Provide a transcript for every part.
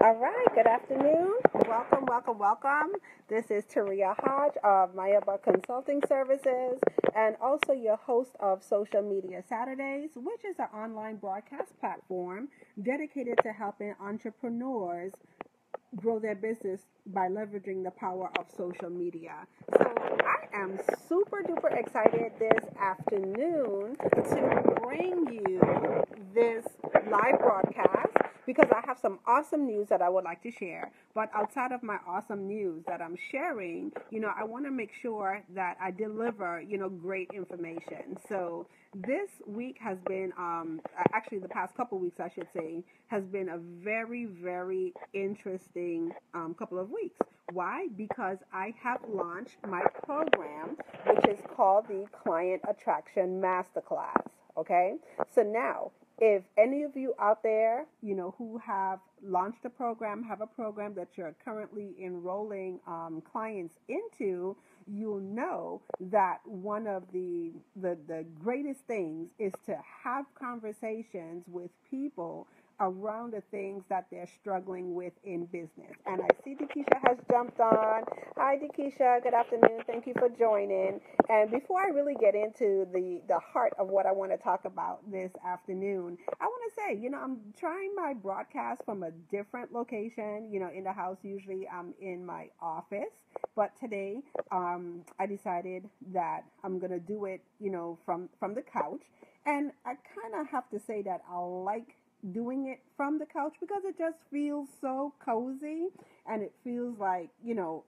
All right, good afternoon. Welcome. This is Taria Hodge of Mayaba Consulting Services and also your host of Social Media Saturdays, which is an online broadcast platform dedicated to helping entrepreneurs grow their business by leveraging the power of social media. So I am super duper excited this afternoon to bring you this live broadcast because I have some awesome news that I would like to share. But outside of my awesome news that I'm sharing, I want to make sure that I deliver, great information. So this week has been, actually the past couple weeks, I should say, has been a very, very interesting couple of weeks. Why? Because I have launched my program, which is called the Client Attraction Masterclass. Okay? So now, if any of you out there, who have launched a program, have a program that you're currently enrolling clients into, you'll know that one of the greatest things is to have conversations with people around the things that they're struggling with in business. And I see Dakisha has jumped on. Hi, Dakisha. Good afternoon. Thank you for joining. And before I really get into the heart of what I want to talk about this afternoon, I want to say, I'm trying my broadcast from a different location. In the house, usually I'm in my office. But today, I decided that I'm going to do it, from the couch. And I kind of have to say that I like doing it from the couch because it just feels so cozy and it feels like,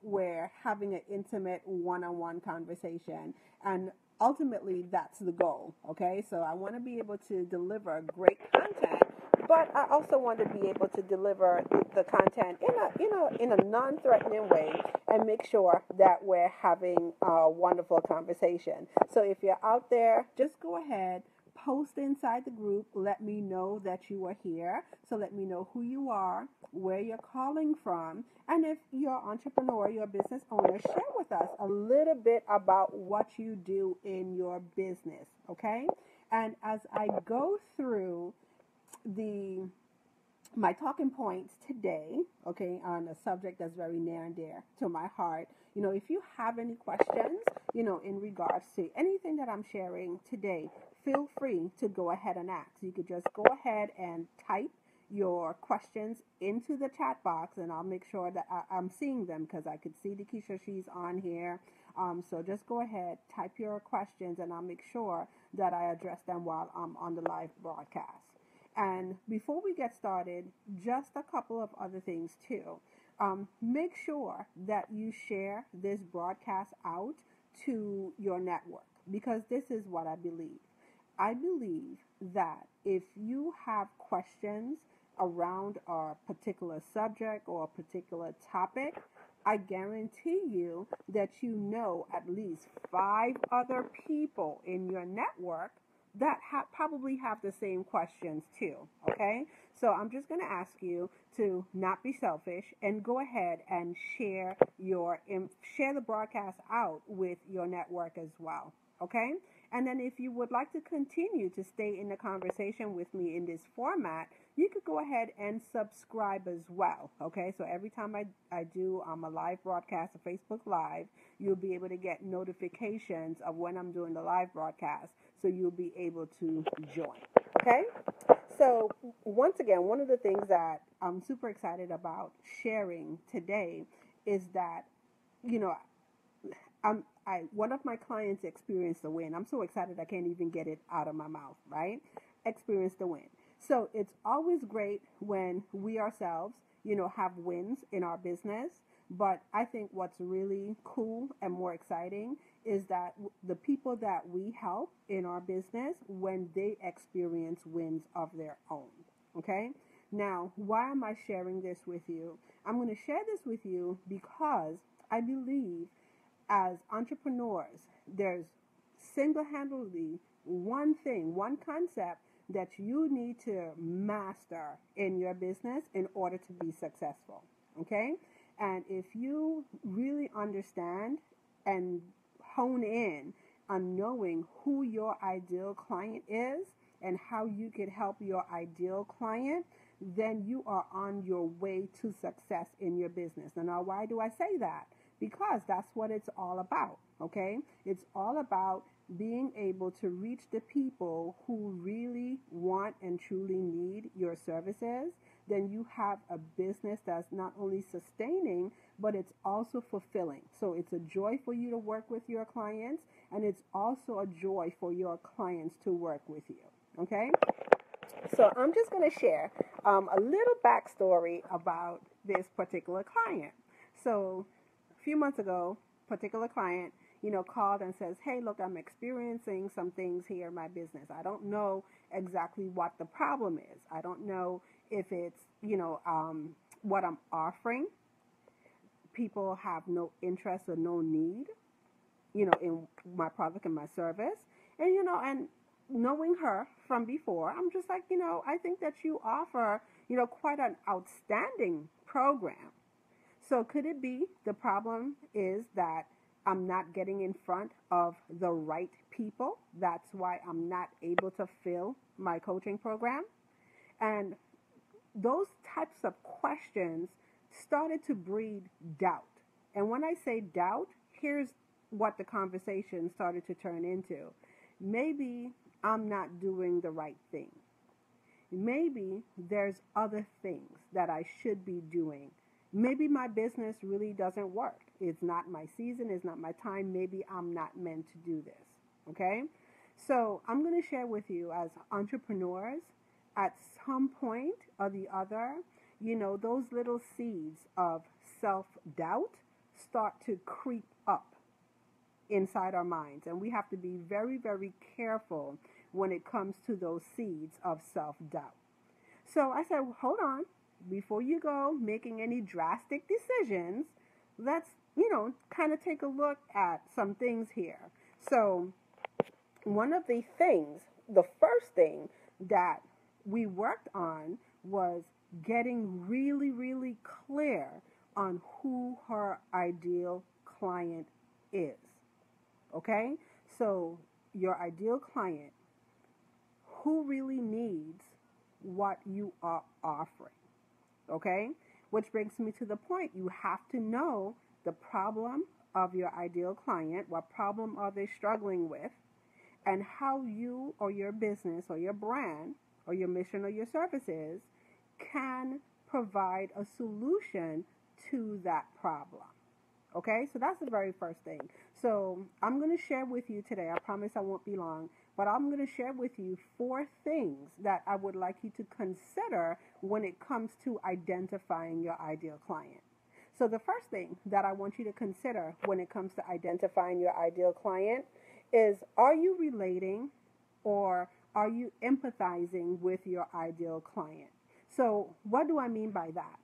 we're having an intimate one-on-one conversation. And ultimately, that's the goal, okay? So I want to be able to deliver great content, but I also want to be able to deliver the content in a non-threatening way and make sure that we're having a wonderful conversation. So if you're out there, just go ahead, post inside the group, let me know that you are here. So let me know who you are, where you're calling from, and if you're an entrepreneur, you're a business owner, share with us a little bit about what you do in your business, okay? And as I go through my talking points today, okay, on a subject that's very near and dear to my heart, if you have any questions, in regards to anything that I'm sharing today, feel free to go ahead and ask. You could just go ahead and type your questions into the chat box, and I'll make sure that I'm seeing them because I could see Dakisha, she's on here. So just go ahead, type your questions, and I'll make sure that I address them while I'm on the live broadcast. And before we get started, just a couple of other things too. Make sure that you share this broadcast out to your network because this is what I believe. I believe that if you have questions around a particular subject or a particular topic, I guarantee you that at least 5 other people in your network that probably have the same questions too, okay? So I'm just going to ask you to not be selfish and go ahead and share the broadcast out with your network as well, okay? And then if you would like to continue to stay in the conversation with me in this format, you could go ahead and subscribe as well, okay? So every time I do a live broadcast, a Facebook Live, you'll be able to get notifications of when I'm doing the live broadcast, so you'll be able to join, okay? So once again, one of the things that I'm super excited about sharing today is that, one of my clients experienced a win. I'm so excited I can't even get it out of my mouth, right? Experienced a win. So it's always great when we ourselves, have wins in our business. But I think what's really cool and more exciting is that the people that we help in our business, when they experience wins of their own, okay? Now, why am I sharing this with you? I'm going to share this with you because I believe as entrepreneurs, there's single-handedly one thing, one concept that you need to master in your business in order to be successful, okay? And if you really understand and hone in on knowing who your ideal client is and how you could help your ideal client, then you are on your way to success in your business. And now, why do I say that? Because that's what it's all about, okay? It's all about being able to reach the people who really want and truly need your services. Then you have a business that's not only sustaining, but it's also fulfilling. So it's a joy for you to work with your clients, and it's also a joy for your clients to work with you, okay? So I'm just going to share a little backstory about this particular client. So a few months ago, particular client, called and says, hey, look, I'm experiencing some things here in my business. I don't know exactly what the problem is. I don't know if it's, what I'm offering. People have no interest or no need, in my product and my service. And knowing her from before, I'm just like, I think that you offer, quite an outstanding program. So could it be the problem is that I'm not getting in front of the right people? That's why I'm not able to fill my coaching program. And those types of questions started to breed doubt. And when I say doubt, here's what the conversation started to turn into. Maybe I'm not doing the right thing. Maybe there's other things that I should be doing. Maybe my business really doesn't work. It's not my season. It's not my time. Maybe I'm not meant to do this. Okay? So I'm going to share with you as entrepreneurs, at some point or the other, those little seeds of self-doubt start to creep up inside our minds. And we have to be very, very careful when it comes to those seeds of self-doubt. So I said, hold on. Before you go making any drastic decisions, let's, kind of take a look at some things here. So one of the things, the first thing that we worked on was getting really, really clear on who her ideal client is. Okay? So your ideal client, who really needs what you are offering? Okay? Which brings me to the point. You have to know the problem of your ideal client. What problem are they struggling with? And how you or your business or your brand or your mission or your services can provide a solution to that problem. Okay? So that's the very first thing. So I'm going to share with you today. I promise I won't be long. But I'm going to share with you 4 things that I would like you to consider when it comes to identifying your ideal client. So the first thing that I want you to consider when it comes to identifying your ideal client is, are you relating or are you empathizing with your ideal client? So what do I mean by that?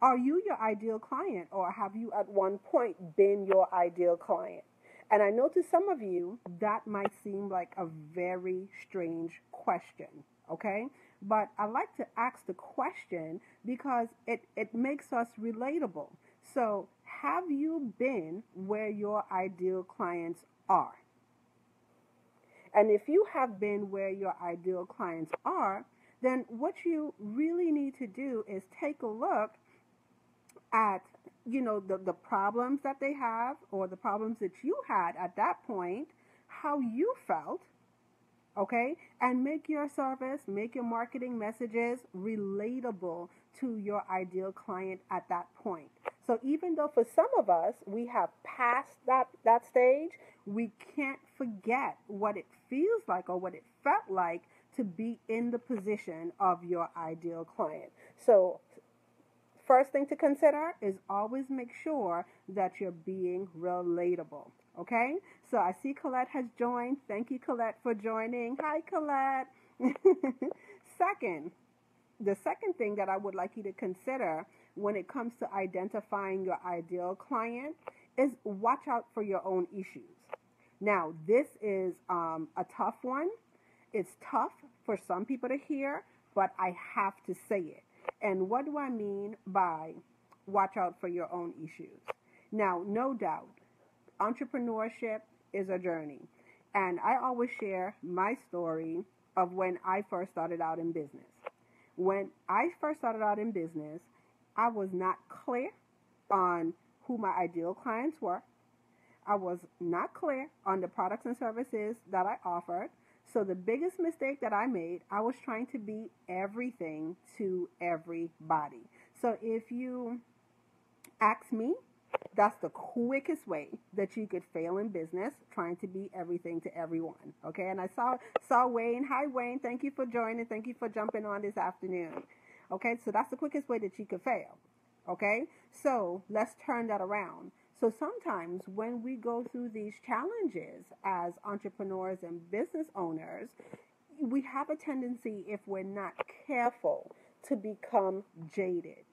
Are you your ideal client, or have you at one point been your ideal client? And I know to some of you that might seem like a very strange question, okay? But I like to ask the question because it makes us relatable. So have you been where your ideal clients are? And if you have been where your ideal clients are, then what you really need to do is take a look at, the problems that they have, or the problems that you had at that point, how you felt, okay? And make your service, make your marketing messages relatable to your ideal client at that point. So even though for some of us, we have passed that stage, we can't forget what it feels like or what it felt like to be in the position of your ideal client. So first thing to consider is always make sure that you're being relatable, okay? So I see Colette has joined. Thank you, Colette, for joining. Hi, Colette. The second thing that I would like you to consider when it comes to identifying your ideal client is watch out for your own issues. Now, this is a tough one. It's tough for some people to hear, but I have to say it. And what do I mean by watch out for your own issues? Now, no doubt, entrepreneurship is a journey. And I always share my story of when I first started out in business. When I first started out in business, I was not clear on who my ideal clients were. I was not clear on the products and services that I offered. So the biggest mistake that I made, I was trying to be everything to everybody. So if you ask me, that's the quickest way that you could fail in business, trying to be everything to everyone. Okay, and I saw Wayne. Hi, Wayne. Thank you for joining. Thank you for jumping on this afternoon. Okay, so that's the quickest way that you could fail. Okay, so let's turn that around. So sometimes when we go through these challenges as entrepreneurs and business owners, we have a tendency, if we're not careful, to become jaded.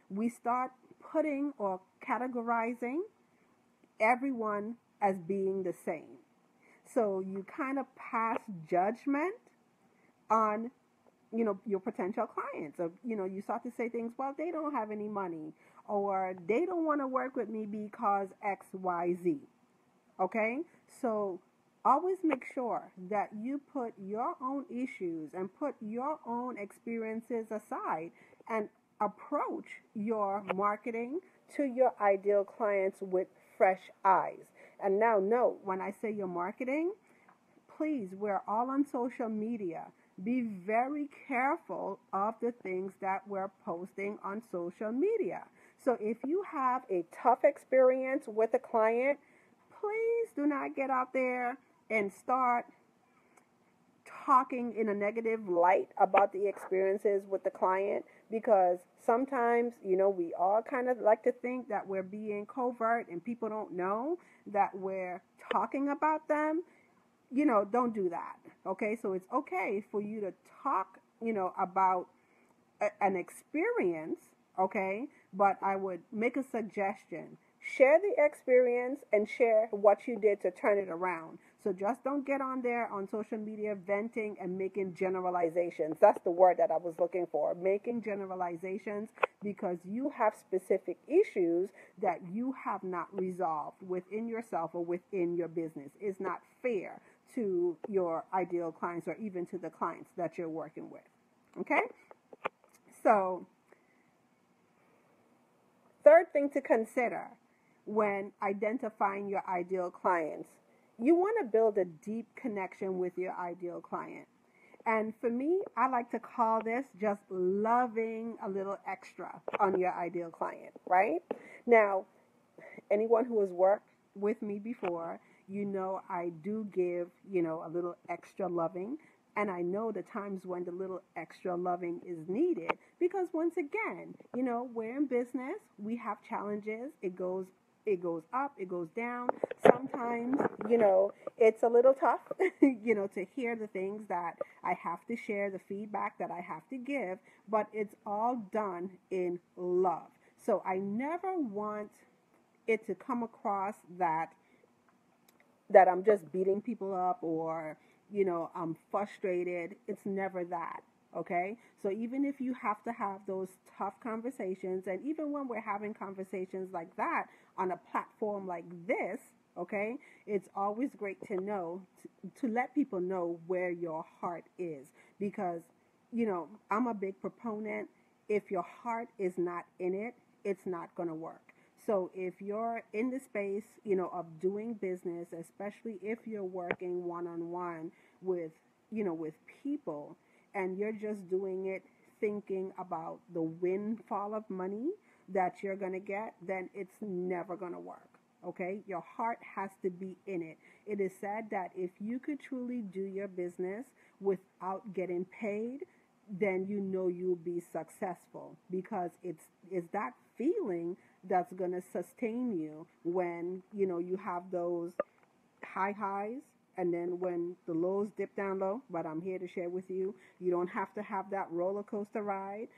We start putting or categorizing everyone as being the same. So you kind of pass judgment on, your potential clients. Or, you start to say things, well, they don't have any money, or they don't want to work with me because X, Y, Z. Okay? So always make sure that you put your own issues and put your own experiences aside and approach your marketing to your ideal clients with fresh eyes. And now note, when I say your marketing, please, we're all on social media. Be very careful of the things that we're posting on social media. So if you have a tough experience with a client, please do not get out there and start talking in a negative light about the experiences with the client, because sometimes, we all kind of like to think that we're being covert and people don't know that we're talking about them. Don't do that. Okay, so it's okay for you to talk, about an experience, okay, but I would make a suggestion. Share the experience and share what you did to turn it around. So just don't get on there on social media venting and making generalizations. That's the word that I was looking for, making generalizations, because you have specific issues that you have not resolved within yourself or within your business. It's not fair to your ideal clients or even to the clients that you're working with. Okay? So, third thing to consider when identifying your ideal clients, you want to build a deep connection with your ideal client. And for me, I like to call this just loving a little extra on your ideal client, right? Now, anyone who has worked with me before, I do give, a little extra loving. And I know the times when the little extra loving is needed, because once again, we're in business, we have challenges. It goes up, it goes down. Sometimes, it's a little tough, to hear the things that I have to share, the feedback that I have to give, but it's all done in love. So I never want it to come across that I'm just beating people up, or, I'm frustrated. It's never that. Okay? So even if you have to have those tough conversations, and even when we're having conversations like that on a platform like this, okay, it's always great to know, to let people know where your heart is. Because, I'm a big proponent. If your heart is not in it, it's not going to work. So if you're in the space, of doing business, especially if you're working one-on-one with, with people, and you're just doing it thinking about the windfall of money that you're going to get, then it's never going to work. Okay? Your heart has to be in it. It is said that if you could truly do your business without getting paid, then you'll be successful, because it's that feeling that's going to sustain you when, you have those high highs, and then when the lows dip down low. But I'm here to share with you, you don't have to have that roller coaster ride.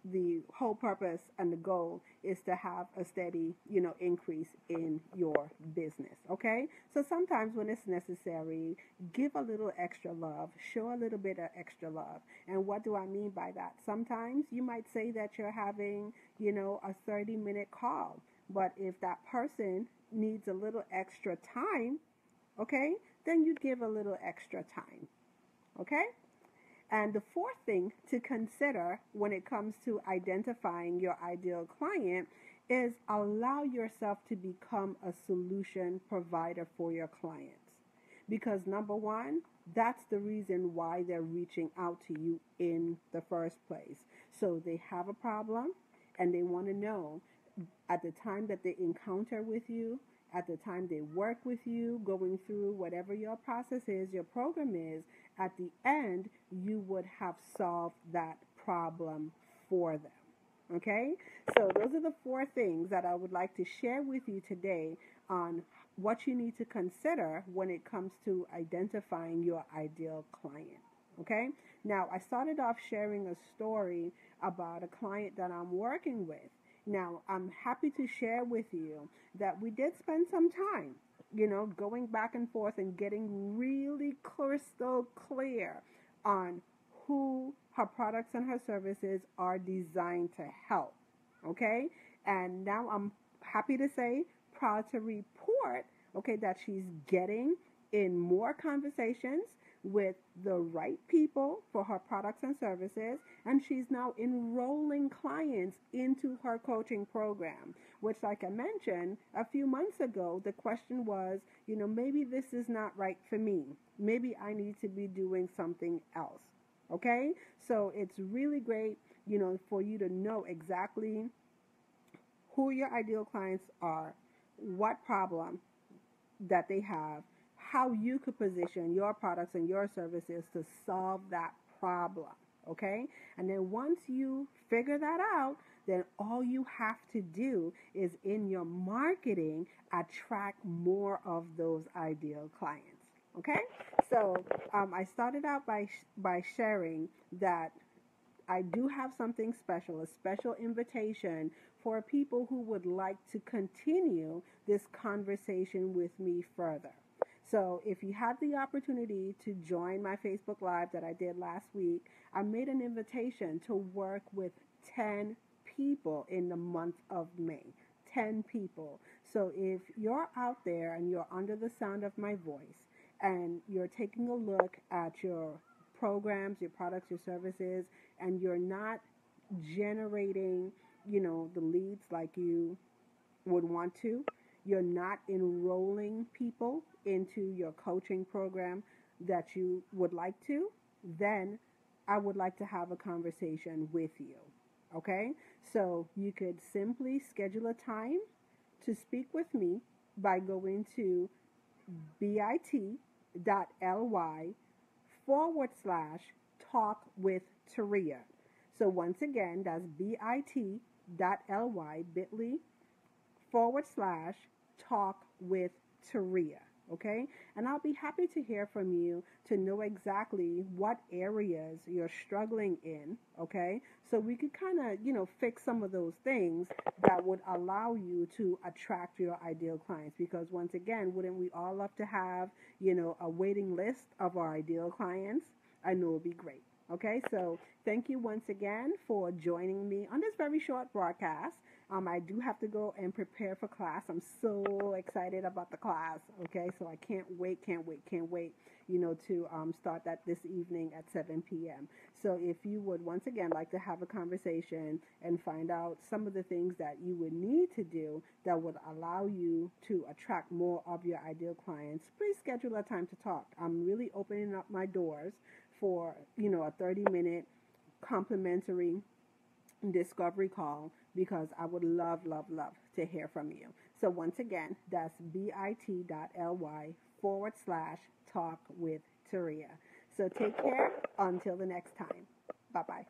The whole purpose and the goal is to have a steady, increase in your business. Okay? So sometimes when it's necessary, give a little extra love, show a little bit of extra love. And what do I mean by that? Sometimes you might say that you're having, a 30-minute call, but if that person needs a little extra time, okay, then you give a little extra time. Okay? And the fourth thing to consider when it comes to identifying your ideal client is allow yourself to become a solution provider for your clients. Because number one, that's the reason why they're reaching out to you in the first place. So they have a problem and they want to know at the time that they encounter with you, at the time they work with you, going through whatever your process is, your program is, at the end, you would have solved that problem for them. Okay? So those are the four things that I would like to share with you today on what you need to consider when it comes to identifying your ideal client. Okay? Now, I started off sharing a story about a client that I'm working with. Now, I'm happy to share with you that we did spend some time, going back and forth and getting really crystal clear on who her products and her services are designed to help. Okay? And now I'm happy to say, proud to report, okay, that she's getting in more conversations with the right people for her products and services, and she's now enrolling clients into her coaching program, which, like I mentioned a few months ago, the question was, maybe this is not right for me. Maybe I need to be doing something else. Okay? So it's really great, for you to know exactly who your ideal clients are, what problem that they have, how you could position your products and your services to solve that problem. Okay? And then once you figure that out, then all you have to do is in your marketing attract more of those ideal clients. Okay? So I started out by sharing that I do have something special, a special invitation for people who would like to continue this conversation with me further. So if you had the opportunity to join my Facebook Live that I did last week, I made an invitation to work with 10 people in the month of May. 10 people. So if you're out there and you're under the sound of my voice and you're taking a look at your programs, your products, your services, and you're not generating, the leads like you would want to, you're not enrolling people into your coaching program that you would like to, then I would like to have a conversation with you. Okay? So you could simply schedule a time to speak with me by going to bit.ly/talk with Taria. So once again, that's bit.ly/talk with Taria. Okay? And I'll be happy to hear from you to know exactly what areas you're struggling in. Okay? So we could kind of, fix some of those things that would allow you to attract your ideal clients. Because once again, wouldn't we all love to have, a waiting list of our ideal clients? I know it would be great. Okay, so thank you once again for joining me on this very short broadcast. I do have to go and prepare for class. I'm so excited about the class. Okay, so I can't wait, to start that this evening at 7 p.m. So if you would once again like to have a conversation and find out some of the things that you would need to do that would allow you to attract more of your ideal clients, please schedule a time to talk. I'm really opening up my doors for, a 30-minute complimentary discovery call because I would love to hear from you. So once again, that's bit.ly/talk with Taria. So take care until the next time. Bye-bye.